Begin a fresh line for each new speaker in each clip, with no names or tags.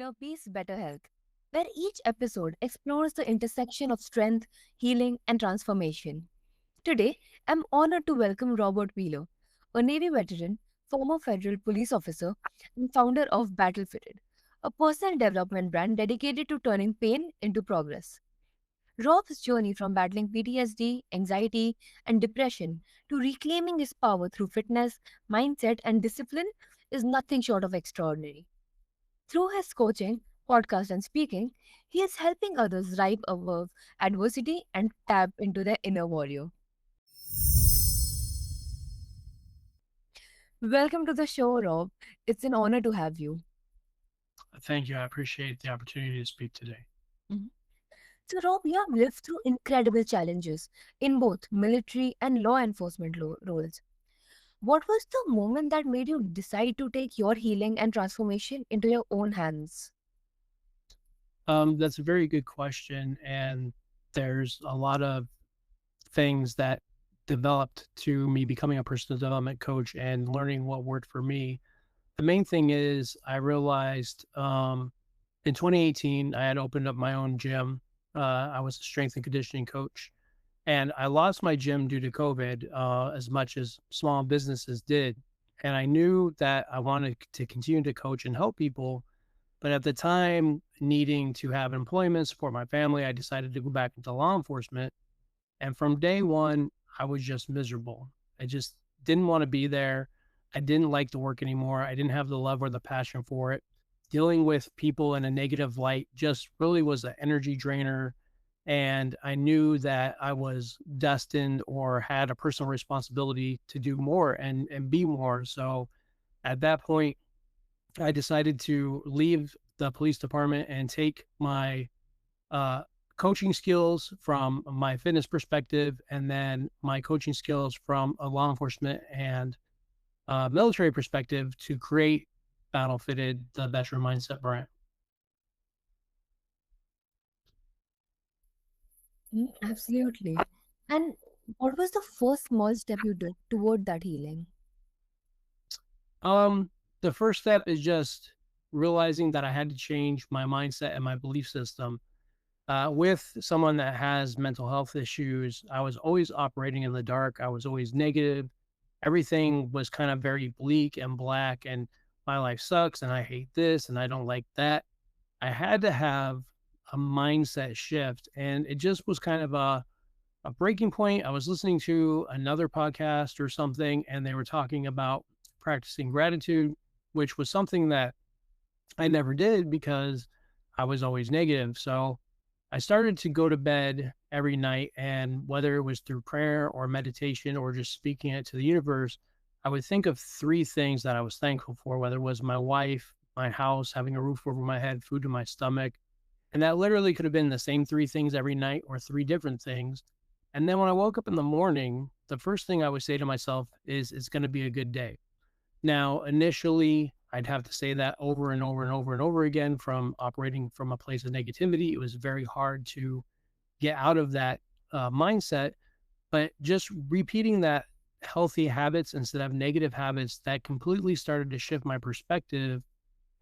Inner Peace, Better Health, where each episode explores the intersection of strength, healing, and transformation. Today, I'm honored to welcome Robert Wheeler, a Navy veteran, former federal police officer, and founder of Battlefitted, a personal development brand dedicated to turning pain into progress. Rob's journey from battling PTSD, anxiety, and depression to reclaiming his power through fitness, mindset, and discipline is nothing short of extraordinary. Through his coaching, podcast, and speaking, he is helping others rise above adversity and tap into their inner warrior. Welcome to the show, Rob. It's an honor to have you.
Thank you. I appreciate the opportunity to speak today.
Mhm. So, Rob, you have lived through incredible challenges in both military and law enforcement roles. What was the moment that made you decide to take your healing and transformation into your own hands?
That's a very good question. And there's a lot of things that developed to me becoming a personal development coach and learning what worked for me. The main thing is I realized in 2018, I had opened up my own gym. I was a strength and conditioning coach. And I lost my gym due to COVID, as much as small businesses did. And I knew that I wanted to continue to coach and help people. But at the time, needing to have employment, support my family, I decided to go back into law enforcement. And from day one, I was just miserable. I just didn't want to be there. I didn't like the work anymore. I didn't have the love or the passion for it. Dealing with people in a negative light just really was an energy drainer. And I knew that I was destined or had a personal responsibility to do more and be more. So at that point, I decided to leave the police department and take my uh, coaching skills from my fitness perspective and then my coaching skills from a law enforcement and military perspective to create Battle Fitted, the Veteran Mindset brand.
Absolutely. And what was the first small step you took toward that healing?
Um, the first step is just realizing that I had to change my mindset and my belief system. With someone that has mental health issues, I was always operating in the dark. I was always negative. Everything was kind of very bleak and black, and my life sucks, and I hate this, and I don't like that. I had to have a mindset shift, and it just was kind of a breaking point. I was listening to another podcast or something, and they were talking about practicing gratitude, which was something that I never did because I was always negative. So I started to go to bed every night, and whether it was through prayer or meditation or just speaking it to the universe, I would think of three things that I was thankful for, whether it was my wife, my house, having a roof over my head, food in my stomach. And that literally could have been the same three things every night or three different things. And then when I woke up in the morning, the first thing I would say to myself is, it's going to be a good day. Now, initially, I'd have to say that over and over and over and over again from operating from a place of negativity. It was very hard to get out of that mindset, but just repeating that healthy habits instead of negative habits that completely started to shift my perspective.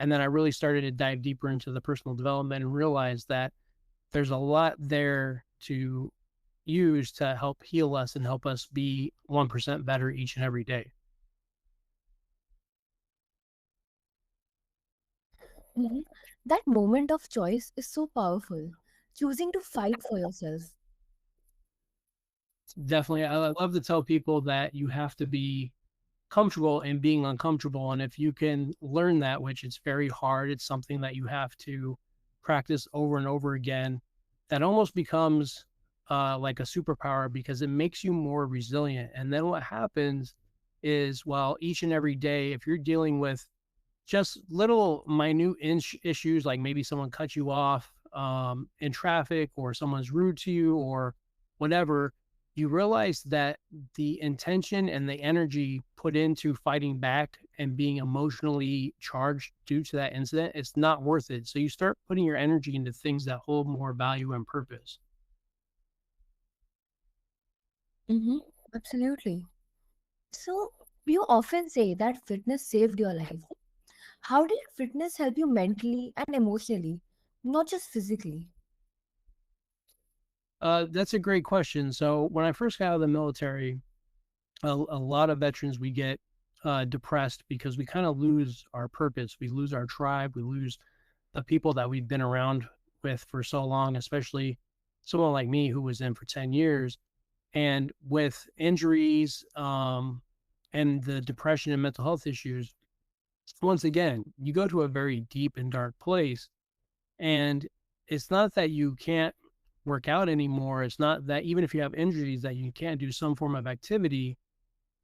And then I really started to dive deeper into the personal development and realize that there's a lot there to use to help heal us and help us be 1% better each and every day.
Mhm. That moment of choice is so powerful. Choosing to fight for yourself.
Definitely. I love to tell people that you have to be comfortable in being uncomfortable. And if you can learn that, which it's very hard, it's something that you have to practice over and over again, that almost becomes like a superpower because it makes you more resilient. And then what happens is, well, each and every day, if you're dealing with just little minute issues, like maybe someone cut you off in traffic or someone's rude to you or whatever, you realize that the intention and the energy put into fighting back and being emotionally charged due to that incident, it's not worth it. So you start putting your energy into things that hold more value and purpose.
Hmm. Absolutely. So, you often say that fitness saved your life. How did fitness help you mentally and emotionally, not just physically?
That's a great question. So when I first got out of the military, a lot of veterans we get depressed because we kind of lose our purpose, we lose our tribe, we lose the people that we've been around with for so long, especially someone like me who was in for 10 years. And with injuries and the depression and mental health issues, once again, you go to a very deep and dark place. And it's not that you can't work out anymore. It's not that even if you have injuries that you can't do some form of activity,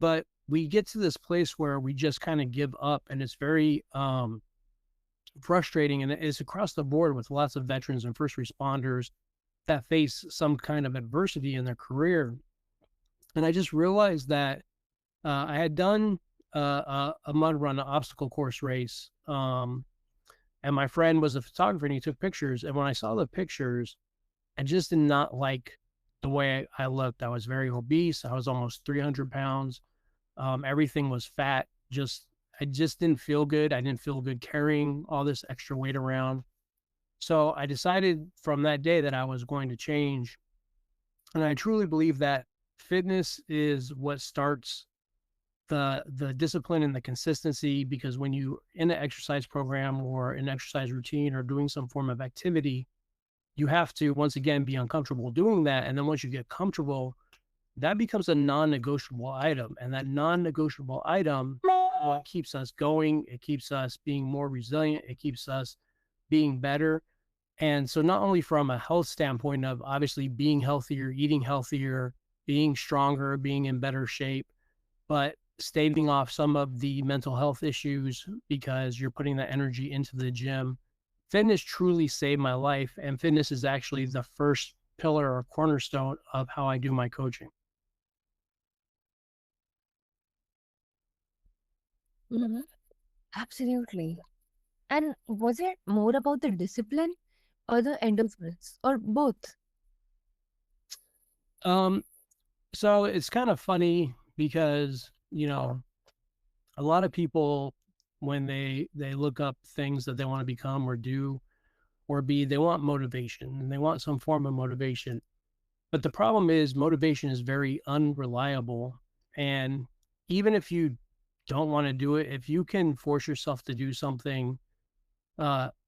but we get to this place where we just kind of give up, and it's very frustrating. And it's across the board with lots of veterans and first responders that face some kind of adversity in their career. And I just realized that I had done a mud run, an obstacle course race. And my friend was a photographer and he took pictures. And when I saw the pictures, I just did not like the way I looked. I was very obese. I was almost 300 pounds. Everything was fat. I just didn't feel good. I didn't feel good carrying all this extra weight around. So I decided from that day that I was going to change. And I truly believe that fitness is what starts the discipline and the consistency, because when you in an exercise program or an exercise routine or doing some form of activity, you have to once again be uncomfortable doing that. And then once you get comfortable, that becomes a non-negotiable item. And that non-negotiable item what keeps us going. It keeps us being more resilient. It keeps us being better. And so not only from a health standpoint of obviously being healthier, eating healthier, being stronger, being in better shape, but staving off some of the mental health issues because you're putting that energy into the gym. Fitness truly saved my life. And fitness is actually the first pillar or cornerstone of how I do my coaching.
Mhm. Absolutely. And was it more about the discipline or the endorphins or both?
Um, so it's kind of funny because, a lot of people when they look up things that they want to become or do or be, they want motivation and they want some form of motivation. But the problem is motivation is very unreliable. And even if you don't want to do it, if you can force yourself to do something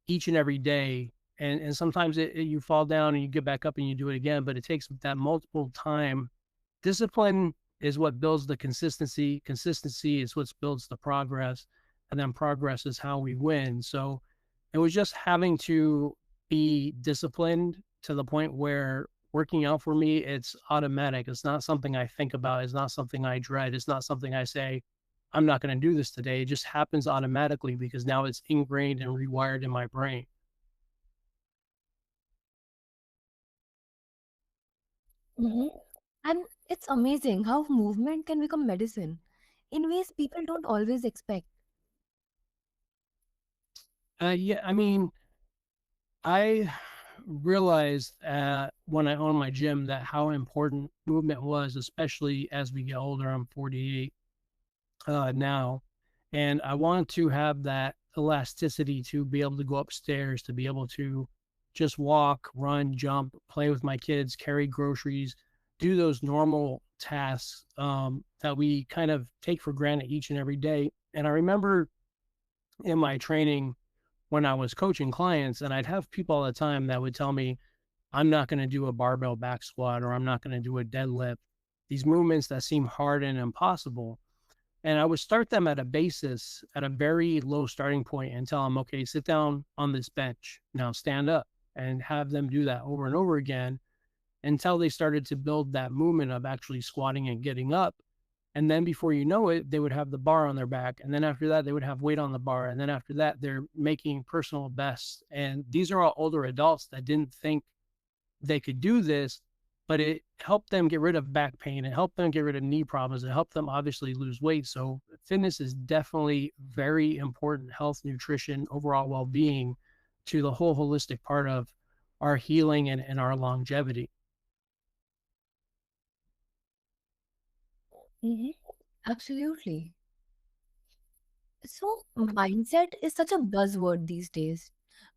each and every day, and sometimes you fall down and you get back up and you do it again, but it takes that multiple time. Discipline is what builds the consistency. Consistency is what builds the progress. And then progress is how we win. So it was just having to be disciplined to the point where working out for me, it's automatic. It's not something I think about. It's not something I dread. It's not something I say, I'm not going to do this today. It just happens automatically because now it's ingrained and rewired in my brain.
Mhm. And it's amazing how movement can become medicine in ways people don't always expect.
Yeah, I mean, I realized when I owned my gym that how important movement was, especially as we get older. I'm 48 now, and I want to have that elasticity to be able to go upstairs, to be able to just walk, run, jump, play with my kids, carry groceries, do those normal tasks that we kind of take for granted each and every day. And I remember in my training when I was coaching clients, and I'd have people all the time that would tell me, I'm not going to do a barbell back squat or I'm not going to do a deadlift. These movements that seem hard and impossible. And I would start them at a basis, at a very low starting point, and tell them, okay, sit down on this bench. Now stand up, and have them do that over and over again until they started to build that movement of actually squatting and getting up. And then before you know it, they would have the bar on their back. And then after that, they would have weight on the bar. And then after that, they're making personal bests. And these are all older adults that didn't think they could do this, but it helped them get rid of back pain. It helped them get rid of knee problems. It helped them obviously lose weight. So fitness is definitely very important. Health, nutrition, overall well-being to the whole holistic part of our healing and our longevity.
Mhm. Absolutely. So, mindset is such a buzzword these days,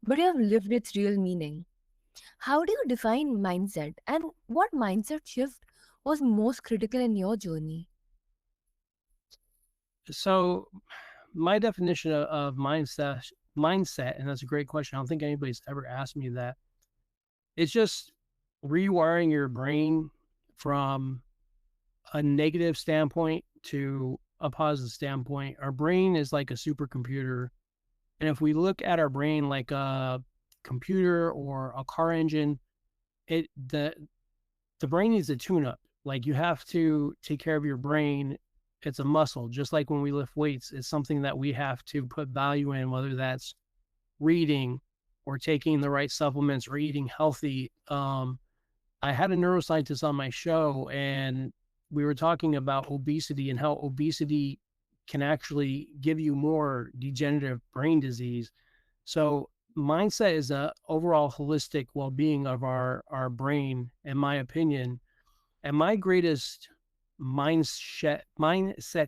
but you have lived its real meaning. How do you define mindset, and what mindset shift was most critical in your journey?
So, my definition of mindset, and that's a great question. I don't think anybody's ever asked me that. It's just rewiring your brain from a negative standpoint to a positive standpoint. Our brain is like a supercomputer. And if we look at our brain like a computer or a car engine, it the brain needs a tune up. Like you have to take care of your brain. It's a muscle, just like when we lift weights. It's something that we have to put value in, whether that's reading or taking the right supplements or eating healthy. I had a neuroscientist on my show, and we were talking about obesity and how obesity can actually give you more degenerative brain disease. So mindset is a overall holistic well-being of our brain, in my opinion. And my greatest mindset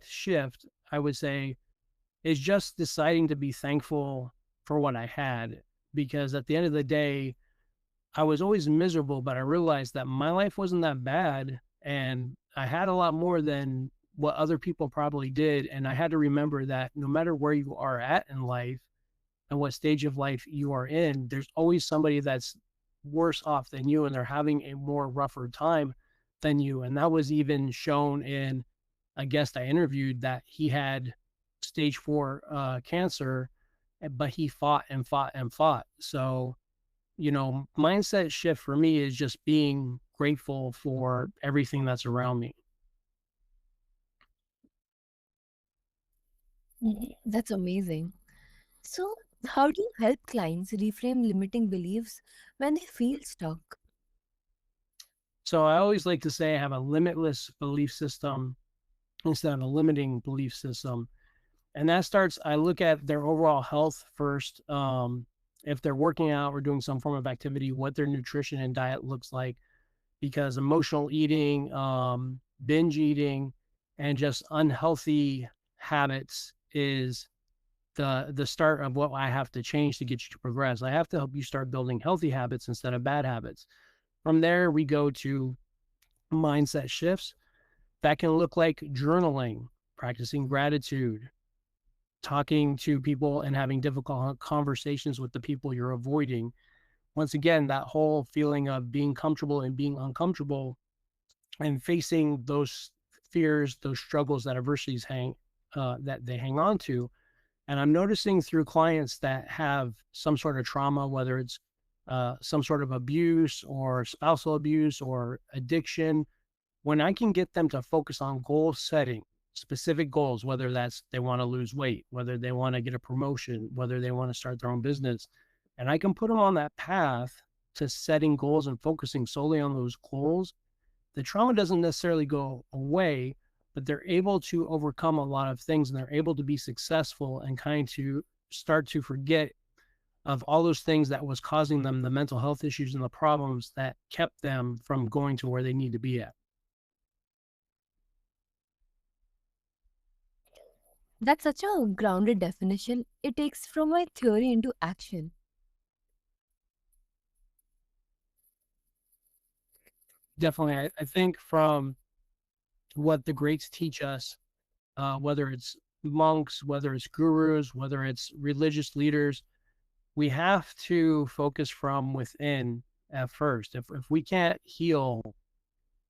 shift, I would say, is just deciding to be thankful for what I had. Because at the end of the day, I was always miserable, but I realized that my life wasn't that bad. And I had a lot more than what other people probably did. And I had to remember that no matter where you are at in life and what stage of life you are in, there's always somebody that's worse off than you and they're having a more rougher time than you. And that was even shown in a guest I interviewed that he had stage 4 cancer, but he fought and fought and fought. So, mindset shift for me is just being grateful for everything that's around me.
That's amazing. So, how do you help clients reframe limiting beliefs when they feel stuck?
So I always like to say I have a limitless belief system instead of a limiting belief system. And that starts, I look at their overall health first. If they're working out or doing some form of activity, what their nutrition and diet looks like, because emotional eating, binge eating, and just unhealthy habits is the start of what I have to change to get you to progress. I have to help you start building healthy habits instead of bad habits. From there, we go to mindset shifts. That can look like journaling, practicing gratitude, talking to people and having difficult conversations with the people you're avoiding. Once again, that whole feeling of being comfortable and being uncomfortable and facing those fears, those struggles that adversities that they hang on to. And I'm noticing through clients that have some sort of trauma, whether it's some sort of abuse or spousal abuse or addiction, when I can get them to focus on goal setting, specific goals, whether that's they want to lose weight, whether they want to get a promotion, whether they want to start their own business, and I can put them on that path to setting goals and focusing solely on those goals, the trauma doesn't necessarily go away, but they're able to overcome a lot of things and they're able to be successful and kind to start to forget of all those things that was causing them the mental health issues and the problems that kept them from going to where they need to be at.
That's such a grounded definition. It takes from my theory into action.
Definitely. I think from what the greats teach us, whether it's monks, whether it's gurus, whether it's religious leaders, we have to focus from within at first. If we can't heal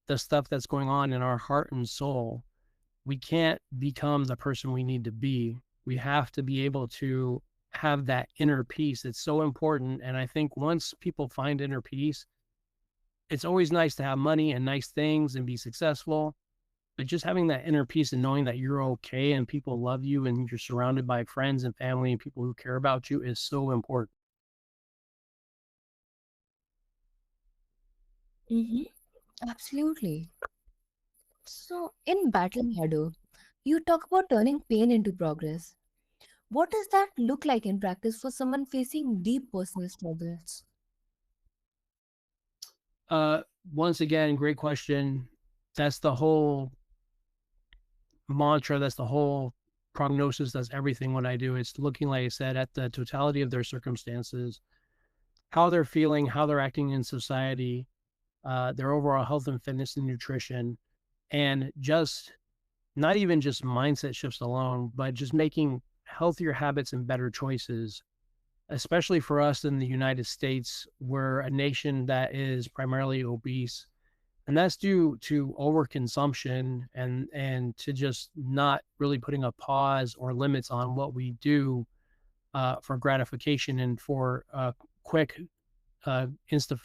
the stuff that's going on in our heart and soul, we can't become the person we need to be. We have to be able to have that inner peace. It's so important. And I think once people find inner peace, it's always nice to have money and nice things and be successful. But just having that inner peace and knowing that you're okay and people love you and you're surrounded by friends and family and people who care about you is so important.
Hmm. Absolutely. So, in Battling Harder, you talk about turning pain into progress. What does that look like in practice for someone facing deep personal struggles?
Uh, Once again, great question. That's the whole mantra. That's the whole prognosis does everything what I do. It's looking, like I said, at the totality of their circumstances, how they're feeling, how they're acting in society, their overall health and fitness and nutrition, and just not even just mindset shifts alone, but just making healthier habits and better choices, especially for us in the United States. We're a nation that is primarily obese, and that's due to overconsumption and to just not really putting a pause or limits on what we do for gratification and for quick insta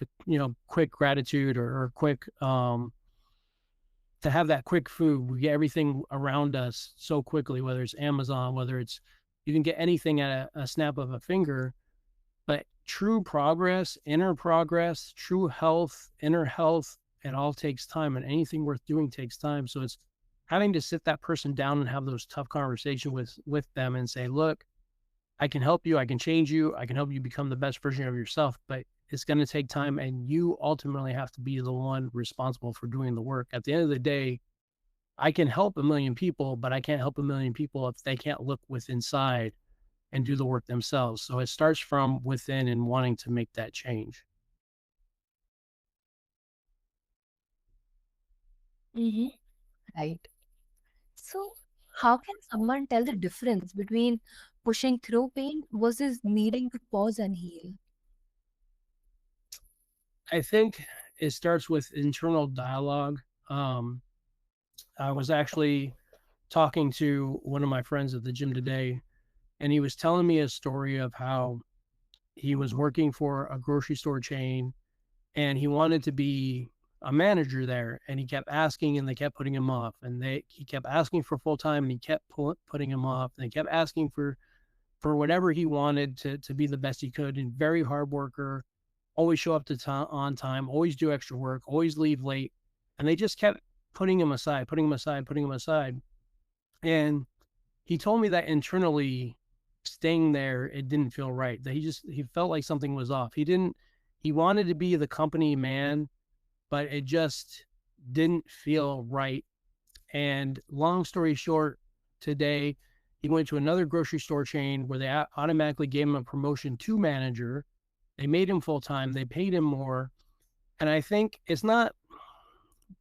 quick gratitude or quick to have that quick food. We get everything around us so quickly, whether it's Amazon, whether it's you can get anything at a snap of a finger. But true progress, true health, inner health, it all takes time, and anything worth doing takes time. So it's having to sit that person down and have those tough conversations with them and say, look, I can help you, I can change you, I can help you become the best version of yourself, but it's going to take time, and you ultimately have to be the one responsible for doing the work. At the end of the day, I can help a million people, but I can't help a million people if they can't look with inside and do the work themselves. So it starts from within and wanting to make that change.
Mm-hmm. Right. So, how can someone tell the difference between pushing through pain versus needing to pause and heal?
I think it starts with internal dialogue. Um, I was actually talking to one of my friends at the gym today, and he was telling me a story of how he was working for a grocery store chain and he wanted to be a manager there, and he kept asking and they kept putting him off, and they he kept asking for full time and he kept putting him off, and they kept asking for whatever he wanted to be the best he could, and very hard worker, always show up to on time, always do extra work, always leave late, and they just kept putting him aside, putting him aside, putting him aside. And he told me that internally, staying there, it didn't feel right. That he felt like something was off. He wanted to be the company man, but it just didn't feel right. And long story short, today he went to another grocery store chain where they automatically gave him a promotion to manager. They made him full time. They paid him more. And I think it's not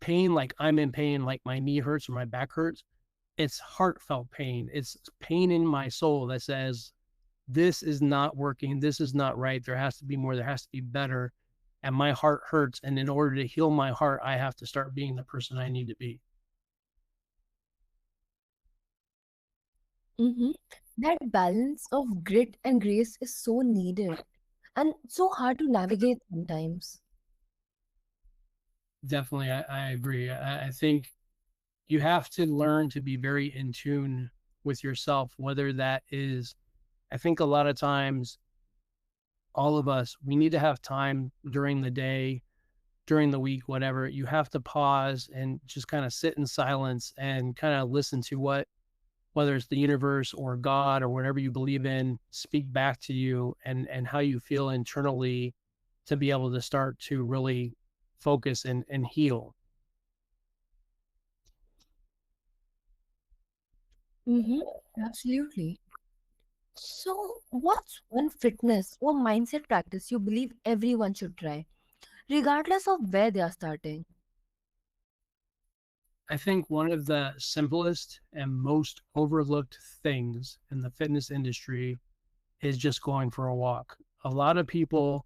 pain like I'm in pain, like my knee hurts or my back hurts. It's heartfelt pain. It's pain in my soul that says, this is not working. This is not right. There has to be more. There has to be better. And my heart hurts. And in order to heal my heart, I have to start being the person I need to be.
Mm-hmm. That balance of grit and grace is so needed and so hard to navigate sometimes.
Definitely, I agree. I think you have to learn to be very in tune with yourself, whether that is, I think a lot of times, all of us, we need to have time during the day, during the week, whatever. You have to pause and just kind of sit in silence and kind of listen to what, whether it's the universe or God or whatever you believe in, speak back to you and how you feel internally to be able to start to really focus and heal.
Mm-hmm. Absolutely. So, what's one fitness or mindset practice you believe everyone should try, regardless of where they are starting?
I think one of the simplest and most overlooked things in the fitness industry is just going for a walk. A lot of people,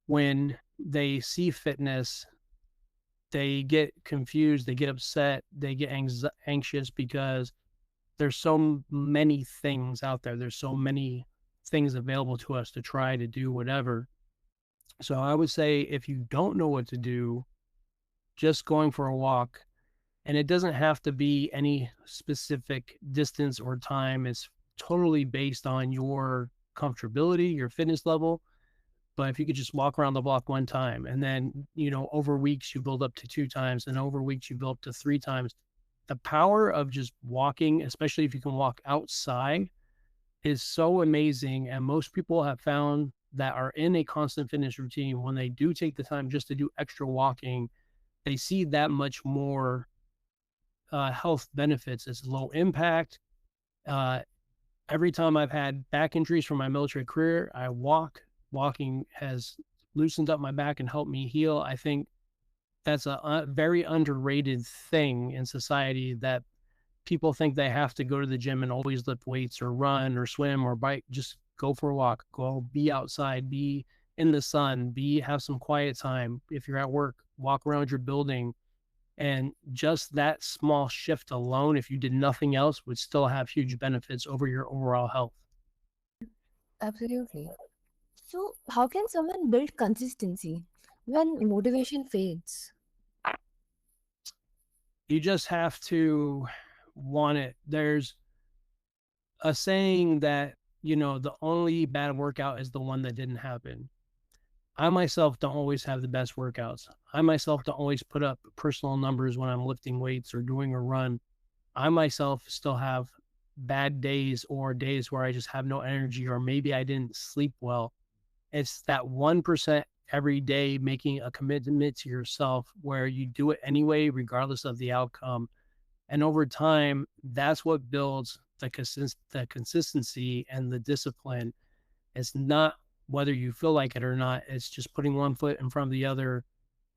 when they see fitness, they get confused, they get upset, they get anxious because there's so many things out there. There's so many things available to us to try to do whatever. So I would say if you don't know what to do, just going for a walk, and it doesn't have to be any specific distance or time. It's totally based on your comfortability, your fitness level. But if you could just walk around the block one time and then, over weeks you build up to two times and over weeks you build up to three times, the power of just walking, especially if you can walk outside, is so amazing. And most people have found that are in a constant fitness routine, when they do take the time just to do extra walking, they see that much more health benefits. It's low impact. Uh, every time I've had back injuries from my military career, I walk. Walking has loosened up my back and helped me heal. I think that's a very underrated thing in society, that people think they have to go to the gym and always lift weights or run or swim or bike. Just go for a walk, go be outside, be in the sun, be have some quiet time. If you're at work, walk around your building. And just that small shift alone, if you did nothing else, would still have huge benefits over your overall health.
Absolutely. So, how can someone build consistency when motivation fades?
You just have to want it. There's a saying that, the only bad workout is the one that didn't happen. I myself don't always have the best workouts. I myself don't always put up personal numbers when I'm lifting weights or doing a run. I myself still have bad days or days where I just have no energy, or maybe I didn't sleep well. It's that 1% every day, making a commitment to yourself where you do it anyway, regardless of the outcome. And over time, that's what builds the consistency and the discipline. It's not whether you feel like it or not. It's just putting one foot in front of the other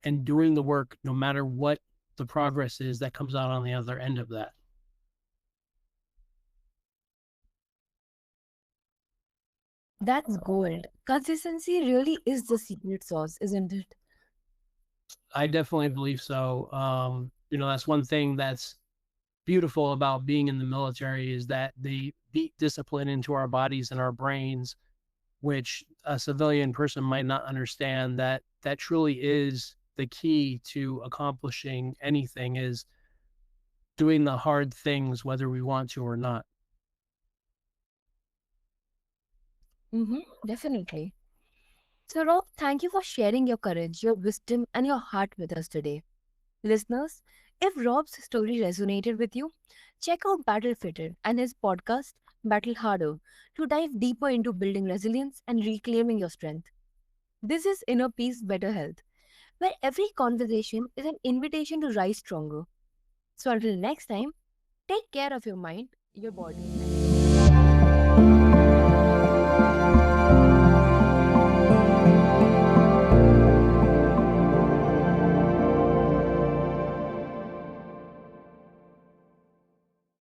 and doing the work, no matter what the progress is that comes out on the other end of that.
That's gold. Consistency really is the secret sauce, isn't it?
I definitely believe so. That's one thing that's beautiful about being in the military, is that they beat discipline into our bodies and our brains, which a civilian person might not understand. That truly is the key to accomplishing anything, is doing the hard things whether we want to or not.
Mm-hmm, definitely. So, Rob, thank you for sharing your courage, your wisdom, and your heart with us today. Listeners, if Rob's story resonated with you, check out Battle Fitted and his podcast, Battle Harder, to dive deeper into building resilience and reclaiming your strength. This is Inner Peace, Better Health, where every conversation is an invitation to rise stronger. So, until next time, take care of your mind, your body, and